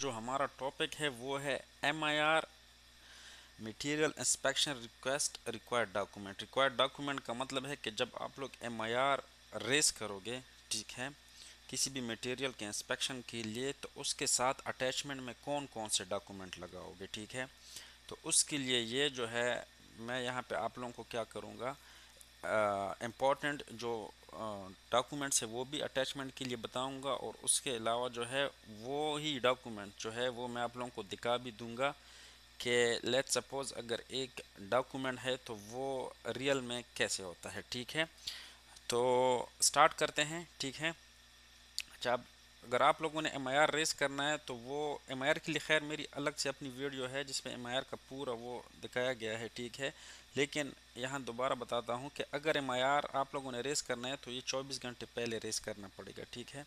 जो हमारा टॉपिक है वो है MIR material inspection request required document का मतलब है कि जब आप लोग MIR रेस करोगे, ठीक है, किसी भी मटेरियल के इंस्पेक्शन के लिए, तो उसके साथ अटैचमेंट में कौन कौन से डॉक्यूमेंट लगाओगे, ठीक है। तो उसके लिए ये जो है मैं यहाँ पे आप लोगों को क्या करूँगा, इम्पॉर्टेंट जो डॉक्यूमेंट्स है वो भी अटैचमेंट के लिए बताऊंगा, और उसके अलावा जो है वो ही डॉक्यूमेंट जो है वो मैं आप लोगों को दिखा भी दूंगा कि लेट सपोज अगर एक डॉक्यूमेंट है तो वो रियल में कैसे होता है, ठीक है। तो स्टार्ट करते हैं, ठीक है। अच्छा, अब अगर आप लोगों ने MIR रेस करना है तो वो MIR के लिए खैर मेरी अलग से अपनी वीडियो है जिसमें MIR का पूरा वो दिखाया गया है, ठीक है। लेकिन यहाँ दोबारा बताता हूँ कि अगर MIR आप लोगों ने रेस करना है तो ये 24 घंटे पहले रेस करना पड़ेगा, ठीक है।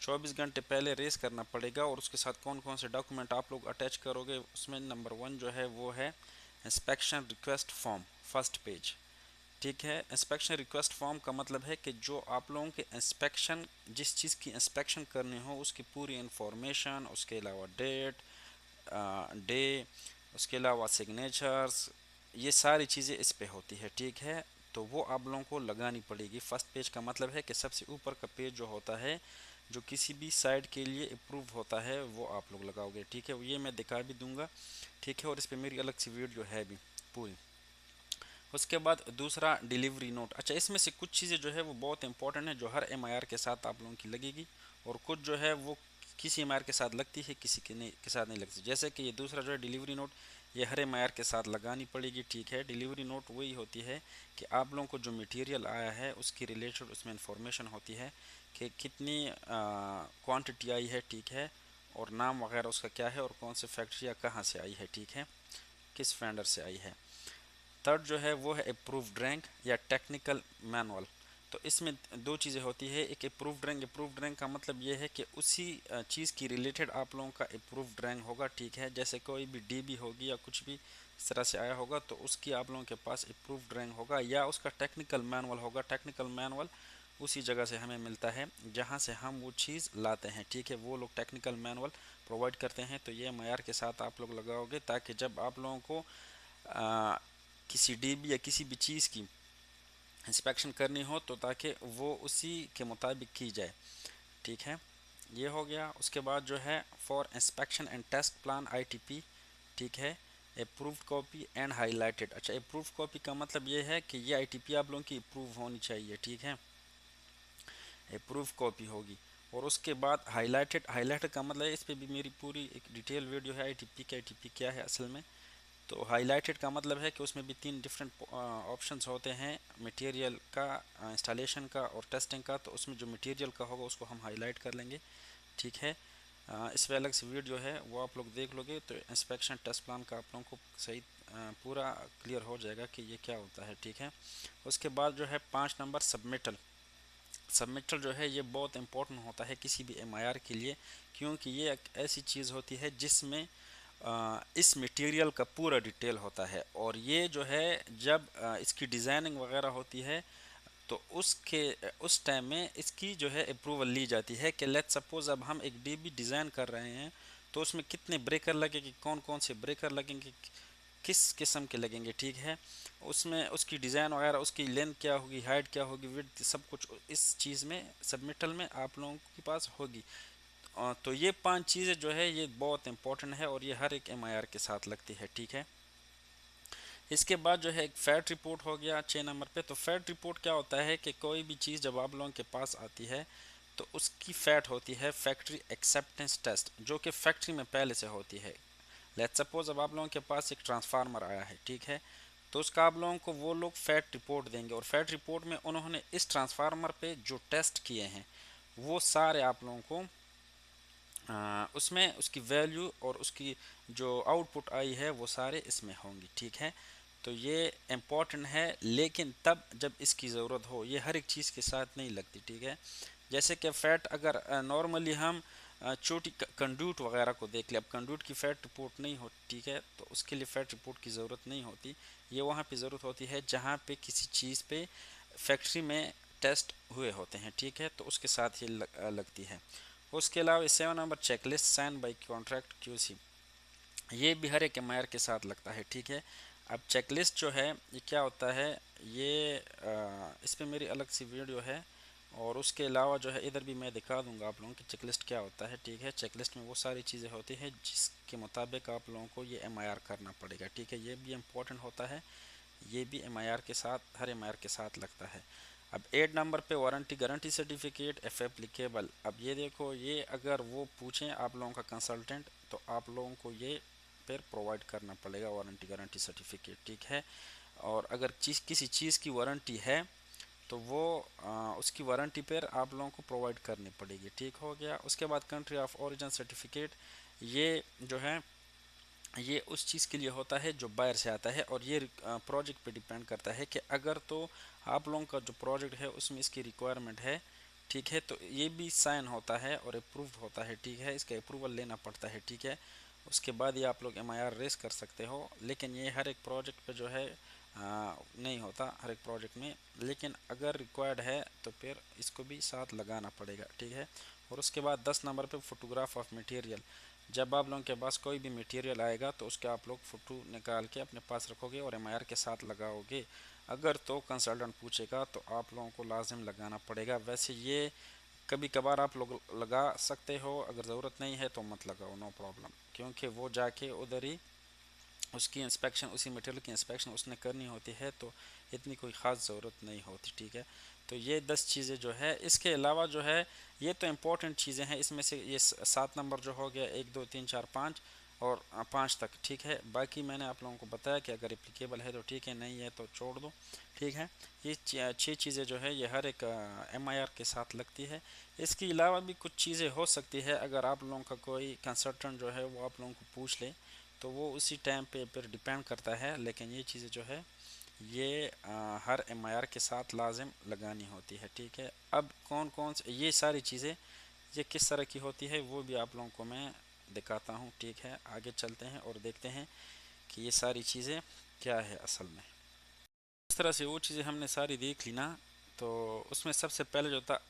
24 घंटे पहले रेस करना पड़ेगा, और उसके साथ कौन कौन से डॉक्यूमेंट आप लोग अटैच करोगे, उसमें नंबर 1 जो है वो है inspection request form, first page, ठीक है। इंस्पेक्शन रिक्वेस्ट फॉर्म का मतलब है कि जो आप लोगों के इंस्पेक्शन, जिस चीज़ की इंस्पेक्शन करनी हो उसकी पूरी इंफॉर्मेशन, उसके अलावा डेट, डे, उसके अलावा सिग्नेचर्स, ये सारी चीज़ें इस पे होती है, ठीक है। तो वो आप लोगों को लगानी पड़ेगी। फर्स्ट पेज का मतलब है कि सबसे ऊपर का पेज जो होता है, जो किसी भी साइट के लिए अप्रूव होता है, वो आप लोग लगाओगे, ठीक है। ये मैं दिखा भी दूंगा, ठीक है, और इस पर मेरी अलग सी वीडियो है भी पूरी। उसके बाद दूसरा डिलीवरी नोट। अच्छा, इसमें से कुछ चीज़ें जो है वो बहुत इंपॉर्टेंट है, जो हर MIR के साथ आप लोगों की लगेगी, और कुछ जो है वो किसी MIR के साथ लगती है, किसी के साथ नहीं लगती। जैसे कि ये दूसरा जो है डिलीवरी नोट, ये हर MIR के साथ लगानी पड़ेगी, ठीक है। डिलीवरी नोट वही होती है कि आप लोगों को जो मटेरियल आया है उसकी रिलेटेड उसमें इंफॉर्मेशन होती है कि कितनी क्वांटिटी आई है, ठीक है, और नाम वगैरह उसका क्या है, और कौन से फैक्ट्री या कहाँ से आई है, ठीक है, किस वेंडर से आई है। थर्ड जो है वो है अप्रूव्ड रैंक या टेक्निकल मैनुअल। तो इसमें दो चीज़ें होती है, एक अप्रूव्ड रैंक का मतलब ये है कि उसी चीज़ की रिलेटेड आप लोगों का अप्रूव्ड रैंक होगा, ठीक है। जैसे कोई भी DB होगी या कुछ भी इस तरह से आया होगा तो उसकी आप लोगों के पास अप्रूव्ड रैंक होगा, या उसका टेक्निकल मैनुअल होगा। टेक्निकल मैनुअल उसी जगह से हमें मिलता है जहाँ से हम वो चीज़ लाते हैं, ठीक है। वो लोग टेक्निकल मैनुअल प्रोवाइड करते हैं, तो ये MIR के साथ आप लोग लगाओगे, ताकि जब आप लोगों को किसी DB या किसी भी चीज़ की इंस्पेक्शन करनी हो तो ताकि वो उसी के मुताबिक की जाए, ठीक है। ये हो गया। उसके बाद जो है for inspection and test plan ITP, ठीक है, अप्रूव्ड कॉपी एंड हाईलाइटेड। अच्छा, अप्रूव्ड कॉपी का मतलब ये है कि ये ITP आप लोगों की अप्रूव होनी चाहिए, ठीक है, अप्रूव कॉपी होगी। और उसके बाद हाईलाइटेड का मतलब है, इस पर भी मेरी पूरी एक डिटेल वीडियो है, ITP का ITP क्या है असल में। तो हाईलाइटेड का मतलब है कि उसमें भी 3 डिफरेंट ऑप्शंस होते हैं, मटेरियल का, इंस्टॉलेशन का और टेस्टिंग का। तो उसमें जो मटेरियल का होगा उसको हम हाईलाइट कर लेंगे, ठीक है। इस पर अलग से वीडियो है, वो आप लोग देख लोगे तो इंस्पेक्शन टेस्ट प्लान का आप लोगों को सही पूरा क्लियर हो जाएगा कि ये क्या होता है, ठीक है। उसके बाद जो है 5 नंबर सबमिटल। सबमिटल जो है ये बहुत इंपॉर्टेंट होता है किसी भी MIR के लिए, क्योंकि ये एक ऐसी चीज़ होती है जिसमें इस मटेरियल का पूरा डिटेल होता है, और ये जो है जब इसकी डिज़ाइनिंग वगैरह होती है तो उस टाइम में इसकी जो है अप्रूवल ली जाती है कि लेट सपोज अब हम एक DB डिज़ाइन कर रहे हैं, तो उसमें कितने ब्रेकर लगेंगे, कौन कौन से ब्रेकर लगेंगे, किस किस्म के लगेंगे, ठीक है। उसमें उसकी डिज़ाइन वगैरह, उसकी लेंथ क्या होगी, हाइट क्या होगी, विड्थ, सब कुछ इस चीज़ में सबमिटल में आप लोगों के पास होगी। तो ये 5 चीज़ें जो है ये बहुत इंपॉर्टेंट है, और ये हर एक MIR के साथ लगती है, ठीक है। इसके बाद जो है एक फैट रिपोर्ट हो गया 6 नंबर पे। तो फैट रिपोर्ट क्या होता है कि कोई भी चीज़ जब आप लोगों के पास आती है तो उसकी फैट होती है फैक्ट्री एक्सेप्टेंस टेस्ट, जो कि फैक्ट्री में पहले से होती है। लेट्स सपोज अब आप लोगों के पास एक ट्रांसफार्मर आया है, ठीक है, तो उसका आप लोगों को वो लोग फैट रिपोर्ट देंगे, और फैट रिपोर्ट में उन्होंने इस ट्रांसफार्मर पे जो टेस्ट किए हैं वो सारे आप लोगों को उसमें उसकी वैल्यू और उसकी जो आउटपुट आई है वो सारे इसमें होंगी, ठीक है। तो ये इम्पॉर्टेंट है, लेकिन तब जब इसकी ज़रूरत हो, ये हर एक चीज़ के साथ नहीं लगती, ठीक है। जैसे कि फ़ैट अगर नॉर्मली हम छोटी कंड्यूट वगैरह को देख ले, अब कंड्यूट की फ़ैट रिपोर्ट नहीं होती, ठीक है, तो उसके लिए फ़ैट रिपोर्ट की ज़रूरत नहीं होती। ये वहाँ पे ज़रूरत होती है जहाँ पे किसी चीज़ पे फैक्ट्री में टेस्ट हुए होते हैं, ठीक है, तो उसके साथ ये लगती है। उसके अलावा 7 number checklist sign by contract QC, ये भी हर एक एम के साथ लगता है, ठीक है। अब चेकलिस्ट जो है ये क्या होता है, ये इस पर मेरी अलग सी वीडियो है, और उसके अलावा जो है इधर भी मैं दिखा दूंगा आप लोगों की चेकलिस्ट क्या होता है, ठीक है। चेकलिस्ट में वो सारी चीज़ें होती है जिसके मुताबिक आप लोगों को ये एम करना पड़ेगा, ठीक है। ये भी इम्पोर्टेंट होता है, ये भी एम के साथ, हर एम के साथ लगता है। अब 8 नंबर पे warranty guarantee certificate F applicable. अब ये देखो, ये अगर वो पूछें आप लोगों का कंसल्टेंट, तो आप लोगों को ये फिर प्रोवाइड करना पड़ेगा वारंटी गारंटी सर्टिफिकेट, ठीक है। और अगर किसी चीज़ की वारंटी है तो वो उसकी वारंटी पर आप लोगों को प्रोवाइड करनी पड़ेगी, ठीक हो गया। उसके बाद कंट्री ऑफ ओरिजिन सर्टिफिकेट, ये जो है ये उस चीज़ के लिए होता है जो बाहर से आता है, और ये प्रोजेक्ट पे डिपेंड करता है कि अगर तो आप लोगों का जो प्रोजेक्ट है उसमें इसकी रिक्वायरमेंट है, ठीक है, तो ये भी साइन होता है और अप्रूव होता है, ठीक है। इसका अप्रूवल लेना पड़ता है, ठीक है। उसके बाद ये आप लोग एमआईआर रेस कर सकते हो, लेकिन ये हर एक प्रोजेक्ट पे जो है नहीं होता हर एक प्रोजेक्ट में, लेकिन अगर रिक्वायर्ड है तो फिर इसको भी साथ लगाना पड़ेगा, ठीक है। और उसके बाद 10 नंबर पे फोटोग्राफ ऑफ मटेरियल, जब आप लोगों के पास कोई भी मटेरियल आएगा तो उसके आप लोग फ़ोटो निकाल के अपने पास रखोगे और एमआईआर के साथ लगाओगे। अगर तो कंसल्टेंट पूछेगा तो आप लोगों को लाजिम लगाना पड़ेगा। वैसे ये कभी कभार आप लोग लगा सकते हो, अगर ज़रूरत नहीं है तो मत लगाओ, नो प्रॉब्लम, क्योंकि वो जाके उधर ही उसकी इंस्पेक्शन, उसी मटेरियल की इंस्पेक्शन उसने करनी होती है, तो इतनी कोई ख़ास ज़रूरत नहीं होती, ठीक है। तो ये 10 चीज़ें जो है, इसके अलावा जो है ये तो इम्पोर्टेंट चीज़ें हैं, इसमें से ये 7 नंबर जो हो गया 1 2 3 4 5 और 5 तक, ठीक है। बाकी मैंने आप लोगों को बताया कि अगर एप्लीकेबल है तो ठीक है, नहीं है तो छोड़ दो, ठीक है। ये 6 चीज़ें जो है ये हर एक एमआईआर के साथ लगती है। इसके अलावा भी कुछ चीज़ें हो सकती है, अगर आप लोगों का कोई कंसल्टेंट जो है वो आप लोगों को पूछ ले तो वो उसी टाइम पे फिर डिपेंड करता है, लेकिन ये चीज़ें जो है ये हर एमआईआर के साथ लाजिम लगानी होती है, ठीक है। अब कौन कौन से ये सारी चीज़ें ये किस तरह की होती है वो भी आप लोगों को मैं दिखाता हूँ, ठीक है। आगे चलते हैं और देखते हैं कि ये सारी चीज़ें क्या है असल में। इस तरह से वो चीज़ें हमने सारी देख ली ना, तो उसमें सबसे पहले जो था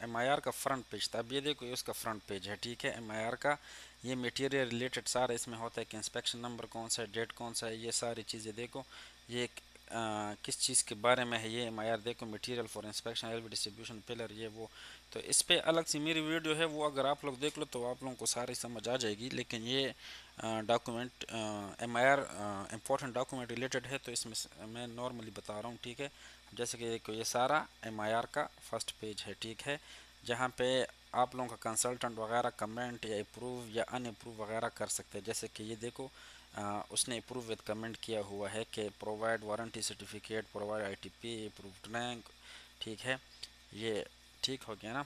एमआईआर का फ्रंट पेज था। अब ये देखो ये उसका फ्रंट पेज है, ठीक है। एमआईआर का ये मटेरियल रिलेटेड सारा इसमें होता है कि इंस्पेक्शन नंबर कौन सा है, डेट कौन सा है, ये सारी चीज़ें देखो। ये किस चीज़ के बारे में है, ये एमआईआर देखो, material for inspection LV distribution pillar, ये वो। तो इस पे अलग से मेरी वीडियो है, वो अगर आप लोग देख लो तो आप लोगों को सारी समझ आ जाएगी। लेकिन ये डॉक्यूमेंट एमआईआर इम्पोर्टेंट डॉक्यूमेंट रिलेटेड है, तो इसमें मैं नॉर्मली बता रहा हूँ, ठीक है। जैसे कि देखो ये सारा एमआईआर का फर्स्ट पेज है, ठीक है, जहाँ पे आप लोगों का कंसल्टेंट वगैरह कमेंट या अप्रूव या अनअप्रूव वगैरह कर सकते हैं। जैसे कि ये देखो उसने अप्रूव विद कमेंट किया हुआ है कि provide warranty certificate, provide ITP approved rank, ठीक है। ये ठीक हो गया ना।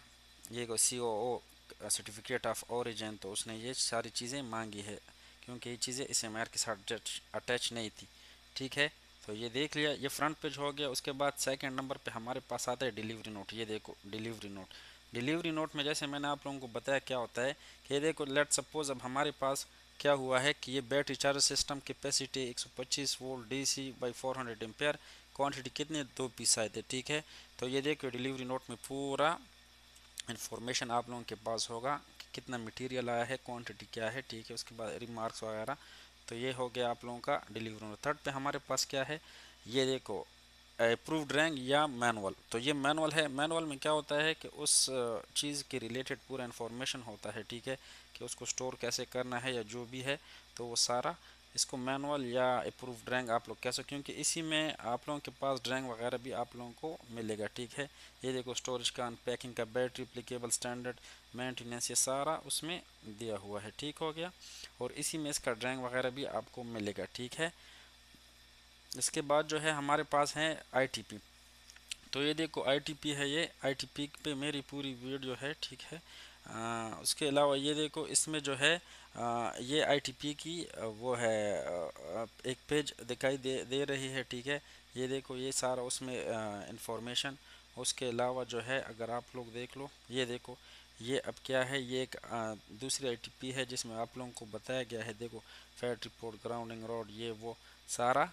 ये को सीओओ सर्टिफिकेट ऑफ ओरिजिन, तो उसने ये सारी चीज़ें मांगी है, क्योंकि ये चीज़ें इस एमआईआर के साथ अटैच नहीं थी, ठीक है। तो ये देख लिया, ये फ्रंट पेज हो गया। उसके बाद सेकंड नंबर पे हमारे पास आता है डिलीवरी नोट। ये देखो डिलीवरी नोट, डिलीवरी नोट में जैसे मैंने आप लोगों को बताया क्या होता है कि ये देखो लेट सपोज अब हमारे पास क्या हुआ है कि ये battery charger system capacity 125 volt DC by 400 ampere, quantity कितने 2 पीस आए थे, ठीक है। तो ये देखो डिलीवरी नोट में पूरा इन्फॉर्मेशन आप लोगों के पास होगा कि कितना मटेरियल आया है, क्वांटिटी क्या है, ठीक है। उसके बाद रिमार्क्स वगैरह। तो ये हो गया आप लोगों का डिलीवरी नोट। थर्ड पे हमारे पास क्या है, ये देखो अप्रूव्ड रैंक या मैनुअल। तो ये मैनुअल है। मैनुअल में क्या होता है कि उस चीज़ के रिलेटेड पूरा इन्फॉर्मेशन होता है, ठीक है, कि उसको स्टोर कैसे करना है या जो भी है, तो वो सारा इसको मैनुअल या अप्रूव्ड रैंक आप लोग कह सकते, क्योंकि इसी में आप लोगों के पास ड्राइंग वगैरह भी आप लोगों को मिलेगा, ठीक है। ये देखो स्टोरेज का, अनपैकिंग का, बैटरी एप्लीकेबल स्टैंडर्ड, मेंटेनेंस, ये सारा उसमें दिया हुआ है, ठीक हो गया। और इसी में इसका ड्राइंग वगैरह भी आपको मिलेगा, ठीक है। इसके बाद जो है हमारे पास है आईटीपी। तो ये देखो आईटीपी है, ये आईटीपी पे मेरी पूरी वीडियो है, ठीक है। उसके अलावा ये देखो इसमें जो है ये आईटीपी की वो है एक पेज दिखाई दे रही है, ठीक है। ये देखो ये सारा उसमें इंफॉर्मेशन। उसके अलावा जो है अगर आप लोग देख लो, ये देखो ये अब क्या है, ये एक दूसरी आईटीपी है जिसमें आप लोगों को बताया गया है, देखो फैट रिपोर्ट, ग्राउंडिंग रोड, ये वो सारा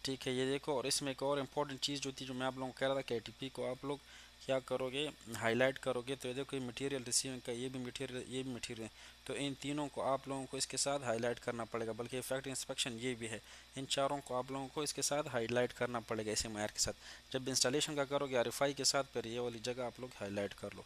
ठीक है। ये देखो, और इसमें एक और इम्पोर्टेंट चीज़ जो थी, जो मैं आप लोगों को कह रहा था कि एटीपी को आप लोग क्या करोगे, हाईलाइट करोगे तो ये देखो मटेरियल रिसीविंग का ये भी मटेरियल, ये भी मटेरियल, तो इन तीनों को आप लोगों को इसके साथ हाईलाइट करना पड़ेगा। बल्कि इफेक्ट इंस्पेक्शन ये भी है, इन चारों को आप लोगों को इसके साथ हाईलाइट करना पड़ेगा इसी मायर के साथ। जब इंस्टॉलेशन का करोगे आरएफआई के साथ, फिर ये वाली जगह आप लोग हाईलाइट कर लो।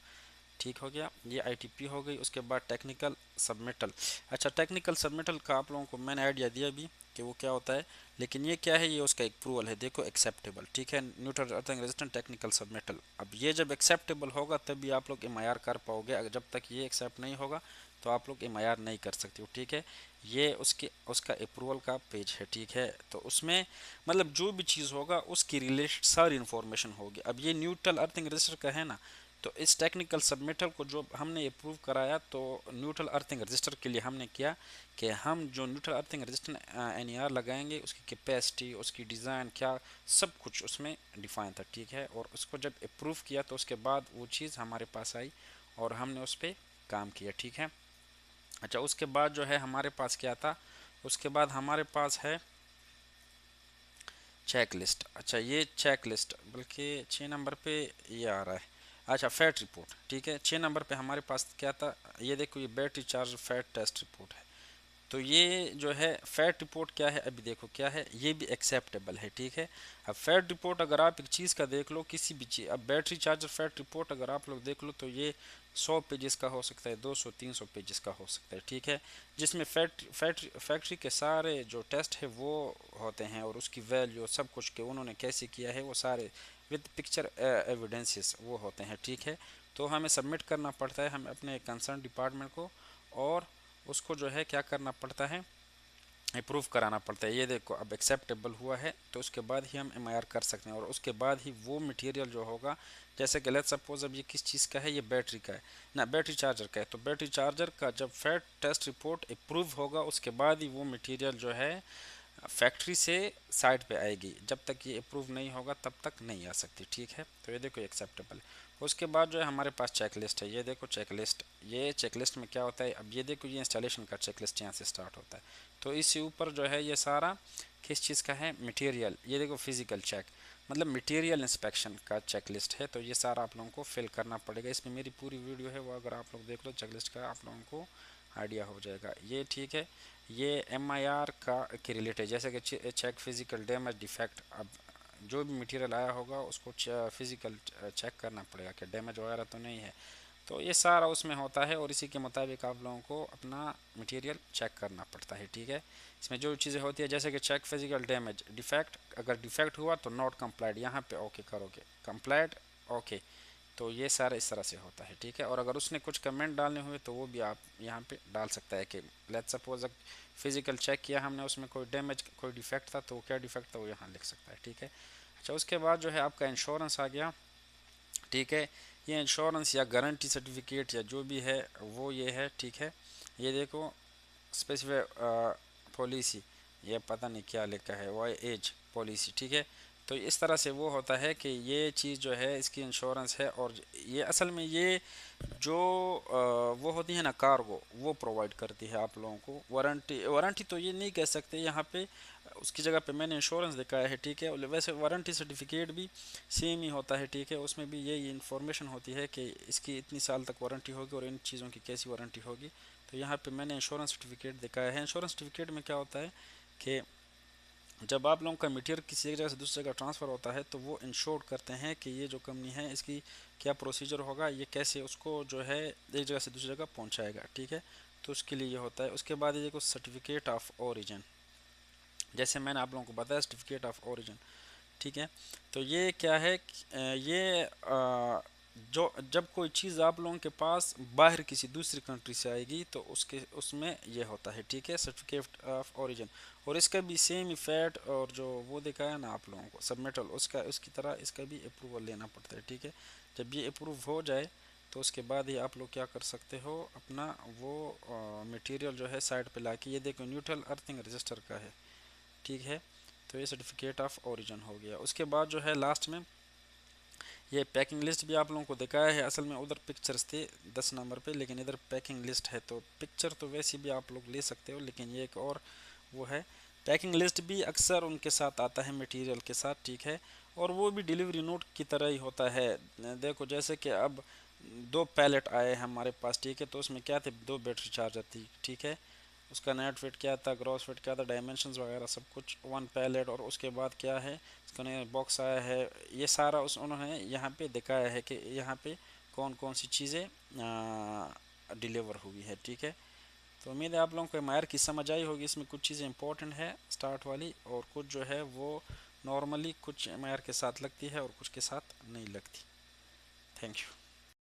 ठीक हो गया, ये आईटीपी हो गई। उसके बाद टेक्निकल सबमिटल। अच्छा, टेक्निकल सबमिटल का आप लोगों को मैंने आइडिया दिया भी कि वो क्या होता है, लेकिन ये क्या है, ये उसका एक अप्रूवल है। देखो एक्सेप्टेबल, ठीक है, neutral earthing resistant technical submittal. अब ये जब एक्सेप्टेबल होगा तभी आप लोग एमआईआर कर पाओगे, अगर जब तक ये एक्सेप्ट नहीं होगा तो आप लोग एमआईआर नहीं कर सकते हो। ठीक है, ये उसका अप्रूवल का पेज है। ठीक है, तो उसमें मतलब जो भी चीज़ होगा उसकी रिलेटेड सारी इन्फॉर्मेशन होगी। अब ये न्यूट्रल अर्थिंग रजिस्टर का है ना, तो इस टेक्निकल सबमिटल को जो हमने अप्रूव कराया, तो न्यूट्रल अर्थिंग रजिस्टर के लिए हमने किया कि हम जो न्यूट्रल अर्थिंग रजिस्टर एनईआर लगाएंगे, उसकी कैपेसिटी, उसकी डिज़ाइन, क्या सब कुछ उसमें डिफाइन था। ठीक है, और उसको जब अप्रूव किया तो उसके बाद वो चीज़ हमारे पास आई और हमने उस पर काम किया। ठीक है, अच्छा, उसके बाद जो है हमारे पास क्या था, उसके बाद हमारे पास है चेक लिस्ट। अच्छा, ये चेक लिस्ट बल्कि 6 नंबर पे ये आ रहा है। अच्छा, फैट रिपोर्ट। ठीक है, 6 नंबर पे हमारे पास क्या था, ये देखो ये battery charge FAT test report है। तो ये जो है फैट रिपोर्ट क्या है, अभी देखो क्या है, ये भी एक्सेप्टेबल है। ठीक है, अब फैट रिपोर्ट अगर आप एक चीज़ का देख लो, किसी भी चीज़, अब बैटरी चार्जर फैट रिपोर्ट अगर आप लोग देख लो तो ये 100 पेजेस का हो सकता है, 200-300 पेजेस का हो सकता है। ठीक है, जिसमें फैक्ट्री के सारे जो टेस्ट है वो होते हैं, और उसकी वैल्यू सब कुछ के उन्होंने कैसे किया है वो सारे विद पिक्चर एविडेंसेस वो होते हैं। ठीक है, तो हमें सबमिट करना पड़ता है, हमें अपने कंसर्न डिपार्टमेंट को, और उसको जो है क्या करना पड़ता है, अप्रूव कराना पड़ता है। ये देखो अब एक्सेप्टेबल हुआ है, तो उसके बाद ही हम एमआईआर कर सकते हैं, और उसके बाद ही वो मटेरियल जो होगा, जैसे कि लेट्स सपोज अब ये किस चीज़ का है, ये बैटरी का है ना, बैटरी चार्जर का है, तो बैटरी चार्जर का जब फैट टेस्ट रिपोर्ट अप्रूव होगा उसके बाद ही वो मटेरियल जो है फैक्ट्री से साइट पे आएगी। जब तक ये अप्रूव नहीं होगा तब तक नहीं आ सकती। ठीक है, तो ये देखो एक्सेप्टेबल है। उसके बाद जो है हमारे पास चेक लिस्ट है। ये देखो चेक लिस्ट, ये चेक लिस्ट में क्या होता है, अब ये देखो ये इंस्टॉलेशन का चेक लिस्ट यहाँ से स्टार्ट होता है। तो इससे ऊपर जो है ये सारा किस चीज़ का है, मटेरियल। ये देखो फिजिकल चेक, मतलब मटेरियल इंस्पेक्शन का चेक लिस्ट है। तो ये सारा आप लोगों को फिल करना पड़ेगा। इसमें मेरी पूरी वीडियो है, वो अगर आप लोग देख लो चेक लिस्ट का, आप लोगों को आइडिया हो जाएगा। ये ठीक है, ये एमआईआर का के रिलेटेड, जैसे कि चेक फिजिकल डैमेज डिफेक्ट। अब जो भी मटेरियल आया होगा उसको फिजिकल चेक करना पड़ेगा कि डैमेज वगैरह तो नहीं है। तो ये सारा उसमें होता है, और इसी के मुताबिक आप लोगों को अपना मटेरियल चेक करना पड़ता है। ठीक है, इसमें जो चीज़ें होती है जैसे कि चेक फिजिकल डैमेज डिफेक्ट, अगर डिफेक्ट हुआ तो नॉट कंप्लाइड, यहाँ पे ओके करोगे, कंप्लाइड ओके। तो ये सारा इस तरह से होता है। ठीक है, और अगर उसने कुछ कमेंट डालने हुए तो वो भी आप यहाँ पे डाल सकता है कि लेट्स सपोज फिजिकल चेक किया हमने, उसमें कोई डैमेज, कोई डिफेक्ट था, तो वो क्या डिफेक्ट था वो यहाँ लिख सकता है। ठीक है, अच्छा, उसके बाद जो है आपका इंश्योरेंस आ गया। ठीक है, ये इंश्योरेंस या गारंटी सर्टिफिकेट या जो भी है वो ये है। ठीक है, ये देखो स्पेसिफिक पॉलिसी, ये पता नहीं क्या लिखा है, वो एज पॉलिसी। ठीक है, तो इस तरह से वो होता है कि ये चीज़ जो है इसकी इंश्योरेंस है, और ये असल में ये जो वो होती है ना कार्गो, वो प्रोवाइड करती है आप लोगों को। वारंटी, वारंटी तो ये नहीं कह सकते यहाँ पे, उसकी जगह पे मैंने इंश्योरेंस दिखाया है। ठीक है, वैसे वारंटी सर्टिफिकेट भी सेम ही होता है। ठीक है, उसमें भी यही इन्फॉर्मेशन होती है कि इसकी इतनी साल तक वारंटी होगी और इन चीज़ों की कैसी वारंटी होगी। तो यहाँ पे मैंने इंश्योरेंस सर्टिफिकेट दिखाया है। इंश्योरेंस सर्टिफिकेट में क्या होता है कि जब आप लोगों का मटीरियल किसी एक जगह से दूसरी जगह ट्रांसफ़र होता है, तो वो इंश्योर करते हैं कि ये जो कंपनी है इसकी क्या प्रोसीजर होगा, ये कैसे उसको जो है एक जगह से दूसरी जगह पहुंचाएगा। ठीक है, तो उसके लिए ये होता है। उसके बाद ये देखो सर्टिफिकेट ऑफ ओरिजिन, जैसे मैंने आप लोगों को बताया सर्टिफिकेट ऑफ ओरिजिन। ठीक है, तो ये क्या है ये जो जब कोई चीज़ आप लोगों के पास बाहर किसी दूसरी कंट्री से आएगी तो उसके उसमें ये होता है। ठीक है, सर्टिफिकेट ऑफ ओरिजिन, और इसका भी सेम इफेक्ट, और जो वो दिखाया ना आप लोगों को सबमिटल, उसका उसकी तरह इसका भी अप्रूवल लेना पड़ता है। ठीक है, जब ये अप्रूव हो जाए तो उसके बाद ही आप लोग क्या कर सकते हो, अपना वो मटेरियल जो है साइड पे लाके, ये देखो न्यूट्रल अर्थिंग रजिस्टर का है। ठीक है, तो ये सर्टिफिकेट ऑफ ओरिजिन हो गया। उसके बाद जो है लास्ट में ये पैकिंग लिस्ट भी आप लोगों को दिखाया है। असल में उधर पिक्चर्स थे 10 नंबर पे, लेकिन इधर पैकिंग लिस्ट है, तो पिक्चर तो वैसे भी आप लोग ले सकते हो, लेकिन ये एक और वो है। पैकिंग लिस्ट भी अक्सर उनके साथ आता है मटेरियल के साथ। ठीक है, और वो भी डिलीवरी नोट की तरह ही होता है। देखो जैसे कि अब दो पैलेट आए हमारे पास, ठीक है, तो उसमें क्या थे, दो बैटरी चार्जर थी, ठीक है, उसका नेट वेट क्या था, ग्रॉस वेट क्या था, डायमेंशंस वगैरह सब कुछ, वन पैलेट। और उसके बाद क्या है, इसका बॉक्स आया है, ये सारा उस उन्होंने यहाँ पे दिखाया है कि यहाँ पे कौन कौन सी चीज़ें डिलीवर हुई है, ठीक है। तो उम्मीद है आप लोगों को एम की समझ आई होगी। इसमें कुछ चीज़ें इंपॉर्टेंट है स्टार्ट वाली, और कुछ जो है वो नॉर्मली कुछ एम के साथ लगती है और कुछ के साथ नहीं लगती। Thank you.